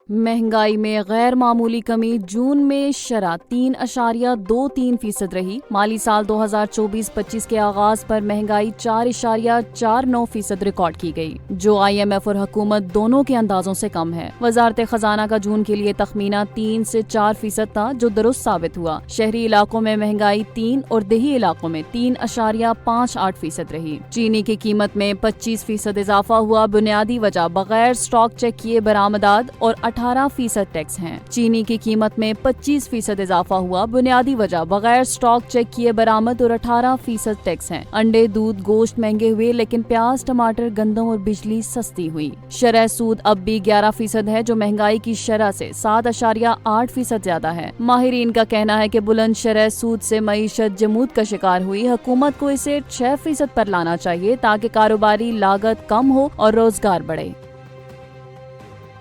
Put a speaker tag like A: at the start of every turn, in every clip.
A: महंगाई में गैर मामूली कमी, जून में शरह 3.23% रही। माली साल 2024-25 के आगाज पर महंगाई 4.49% रिकॉर्ड की गई, जो IMF और हुकूमत दोनों के अंदाजों से कम है। वजारत खजाना का जून के लिए तखमीना 3 से 4% था, जो दुरुस्त साबित हुआ। शहरी इलाकों में महंगाई 3 और देही इलाकों में 3.58% रही। चीनी की कीमत में 25% इजाफा हुआ। बुनियादी वजह बगैर स्टॉक चेक किए बरामदात और 18% टैक्स हैं। चीनी की कीमत में 25% इजाफा हुआ। बुनियादी वजह बगैर स्टॉक चेक किए बरामद और 18% टैक्स हैं। अंडे, दूध, गोश्त महंगे हुए, लेकिन प्याज, टमाटर, गंदम और बिजली सस्ती हुई। शरह सूद अब भी 11% है, जो महंगाई की शरह से 7.8% ज्यादा है। माहिरीन का कहना है कि बुलंद शरह सूद से मईशत जमूद का शिकार हुई। हुकूमत को इसे 6% पर लाना चाहिए ताकि कारोबारी लागत कम हो और रोजगार बढ़े।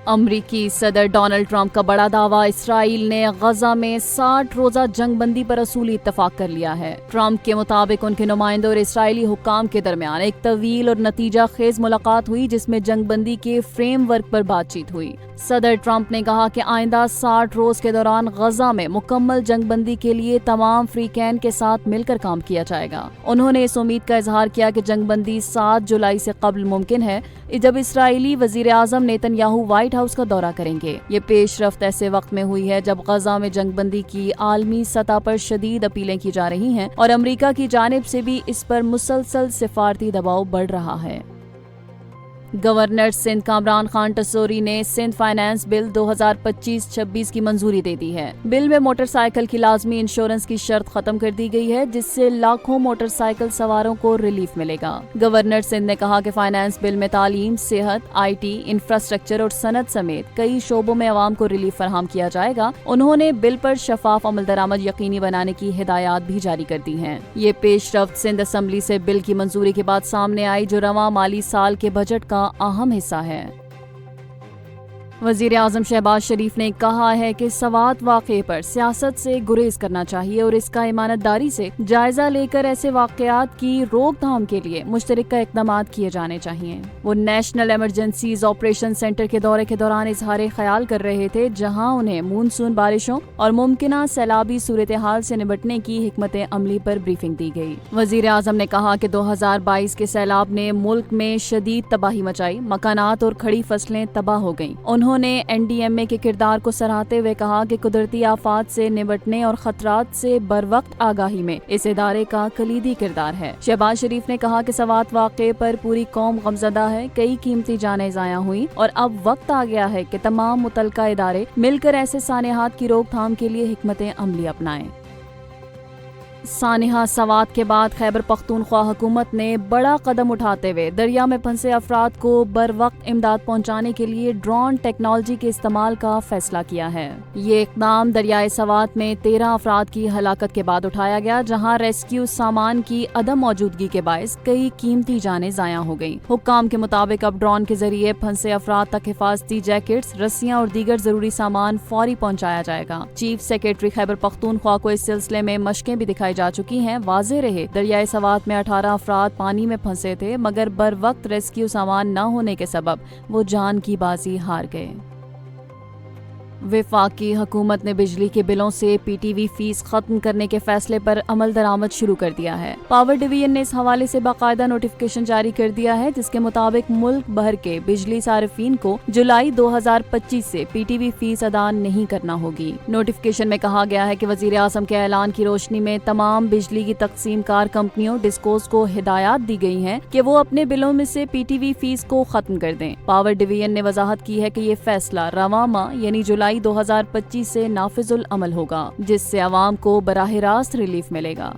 A: अमरीकी सदर डोनाल्ड ट्रंप का बड़ा दावा, इसराइल ने गजा में 60 रोजा जंग बंदी पर असूली इत्तफाक कर लिया है। ट्रंप के मुताबिक उनके नुमाइंदों और इसराइली हुक्काम के दरमियान एक तवील और नतीजा खेज मुलाकात हुई, जिसमें जंग बंदी के फ्रेम वर्क पर बातचीत हुई। सदर ट्रंप ने कहा कि आइंदा 60 रोज के दौरान गजा में मुकम्मल जंग बंदी के लिए तमाम फ्रीकैन के साथ मिलकर काम किया जाएगा। उन्होंने इस उम्मीद का इजहार किया कि जंग बंदी 7 जुलाई से कबल मुमकिन है, जब इसराइली वजीर आजम नेतन्याहू व्हाइट हाउस का दौरा करेंगे। ये पेशरफ्त ऐसे वक्त में हुई है जब गजा में जंग बंदी की आलमी सतह पर शदीद अपीलें की जा रही हैं और अमरीका की जानिब से भी इस पर मुसलसल सिफारती दबाव बढ़ रहा है। गवर्नर सिंध कामरान खान टसोरी ने सिंध फाइनेंस बिल 2025-26 की मंजूरी दे दी है। बिल में मोटरसाइकिल की लाजमी इंश्योरेंस की शर्त खत्म कर दी गई है, जिससे लाखों मोटरसाइकिल सवारों को रिलीफ मिलेगा। गवर्नर सिंध ने कहा कि फाइनेंस बिल में तालीम, सेहत, IT, इंफ्रास्ट्रक्चर और सनत समेत कई शोबों में अवाम को रिलीफ फराहम किया जाएगा। उन्होंने बिल पर शफाफ अमल दरामद यकीनी बनाने की हिदायत भी जारी कर दी हैं। ये पेशरफ्त सिंध असम्बली से बिल की मंजूरी के बाद सामने आई, जो रवां माली साल के बजट का अहम हिस्सा है। वजीर आजम शहबाज शरीफ ने कहा है कि सवात वाक़े पर सियासत से गुरेज करना चाहिए और इसका ईमानदारी से जायजा लेकर ऐसे वाक़यात की रोकथाम के लिए मुश्तरका इक़दामात किए जाने चाहिए। वो नेशनल इमरजेंसीज ऑपरेशन सेंटर के दौरे के दौरान इजहार ख्याल कर रहे थे, जहां उन्हें मानसून बारिशों और मुमकिना सैलाबी सूरत हाल से निपटने की हिकमत अमली पर ब्रीफिंग दी गई। वजीर आजम ने कहा कि 2022 के सैलाब ने मुल्क में शदीद तबाही मचाई, मकानात और खड़ी फसलें तबाह हो गईं। उन्होंने NDMA के किरदार को सराहते हुए कहा कि कुदरती आफात से निपटने और खतरात से बरवक्त आगाही में इस इदारे का कलीदी किरदार है। शहबाज शरीफ ने कहा कि सवात वाक़े पर पूरी कौम गमज़दा है, कई कीमती जानें ज़ाया हुई और अब वक्त आ गया है कि तमाम मुतल्लिका इदारे मिलकर ऐसे सानेहात की रोकथाम के लिए हिकमत अमली अपनाएं। सानिहा सवात के बाद खैबर पख्तूनख्वा हुकूमत ने बड़ा कदम उठाते हुए दरिया में फंसे अफराद को बर वक्त इमदाद पहुंचाने के लिए ड्रोन टेक्नोलॉजी के इस्तेमाल का फैसला किया है। ये इक़दाम दरियाए सवात में 13 अफराद की हलाकत के बाद उठाया गया, जहां रेस्क्यू सामान की अदम मौजूदगी के बायस कई कीमती जानें ज़ाया हो गयी। हुक्काम के मुताबिक अब ड्रोन के जरिए फंसे अफराद तक हिफाजती जैकेट्स, रस्सियाँ और दीगर जरूरी सामान फौरी पहुँचाया जाएगा। चीफ सेक्रेटरी खैबर पख्तूनख्वा को इस सिलसिले में मशकें भी दिखाई जा चुकी हैं। वाज़ेह रहे, दरियाए सवात में 18 अफराद पानी में फंसे थे, मगर बर वक्त रेस्क्यू सामान न होने के सबब वो जान की बाजी हार गए। वफाकी हुकूमत ने बिजली के बिलों से PTV फीस खत्म करने के फैसले पर अमल दरामद शुरू कर दिया है। पावर डिवीजन ने इस हवाले से बाकायदा नोटिफिकेशन जारी कर दिया है, जिसके मुताबिक मुल्क भर के बिजली सार्फिन को जुलाई 2025 से PTV फीस अदा नहीं करना होगी। नोटिफिकेशन में कहा गया है कि वजीर आज़म के ऐलान की रोशनी में तमाम बिजली की तकसीम कार कंपनियों डिस्कोस को हिदायत दी गई है कि वो अपने बिलों में से PTV फीस को खत्म कर दें। पावर डिवीजन ने वजाहत की है कि ये फैसला रवां माह यानी जुलाई 2025 से नाफिजुल अमल होगा, जिससे आवाम को बराह रास्त रिलीफ मिलेगा।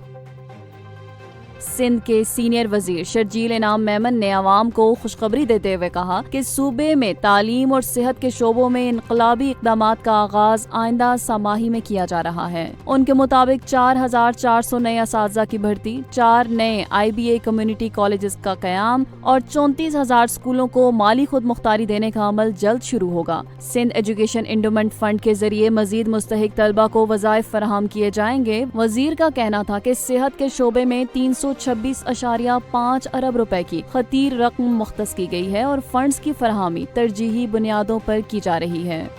A: सिंध के सीनियर वजीर शर्जील इनाम मेमन ने आवाम को खुशखबरी देते हुए कहा कि सूबे में तालीम और सेहत के शोबों में इनकलाबी इक़दामात का आगाज आइंदा समाही में किया जा रहा है। उनके मुताबिक 4400 नए असातिज़ा की भर्ती, 4 नए IBA कम्युनिटी कॉलेजेस का क़याम और 34,000 स्कूलों को माली खुद मुख्तारी देने का अमल जल्द शुरू होगा। सिंध एजुकेशन इंडोमेंट फंड के जरिए मजीद मुस्तहिक तलबा को वज़ाइफ फराहम किए जाएंगे। वजीर का कहना था कि सेहत के शोबे में 326.5 अरब रुपए की खतीर रकम मुख्तस की गई है और फंड्स की फराहमी तरजीही बुनियादों पर की जा रही है।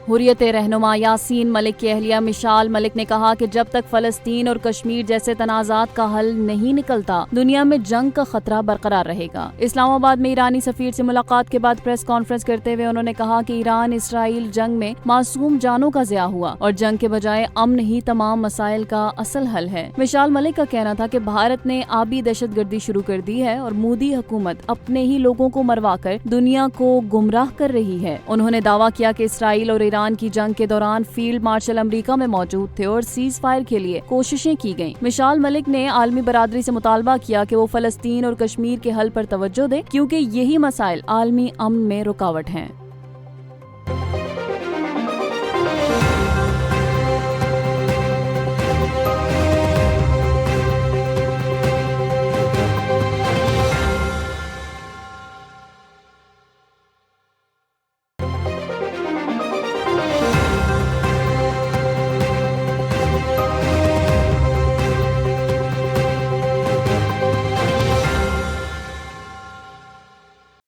A: हुर्रियत रहनुमा यासीन मलिक की अहलिया मिशाल मलिक ने कहा कि जब तक फलस्तीन और कश्मीर जैसे तनाज़ात का हल नहीं निकलता, दुनिया में जंग का खतरा बरकरार रहेगा। इस्लामाबाद में ईरानी सफीर से मुलाकात के बाद प्रेस कॉन्फ्रेंस करते हुए उन्होंने कहा कि ईरान इसराइल जंग में मासूम जानों का ज़िया हुआ और जंग के बजाय अमन ही तमाम मसाइल का असल हल है। मिशाल मलिक का कहना था कि भारत ने आबी दहशतगर्दी शुरू कर दी है और मोदी हुकूमत अपने ही लोगों को मरवा कर दुनिया को गुमराह कर रही है। उन्होंने दावा किया कि इसराइल और ईरान की जंग के दौरान फील्ड मार्शल अमेरिका में मौजूद थे और सीज फायर के लिए कोशिशें की गईं। मिशाल मलिक ने आलमी बरादरी से मुतालबा किया कि वो फलस्तीन और कश्मीर के हल पर तवज्जो दे, क्योंकि यही मसाइल आलमी अमन में रुकावट हैं।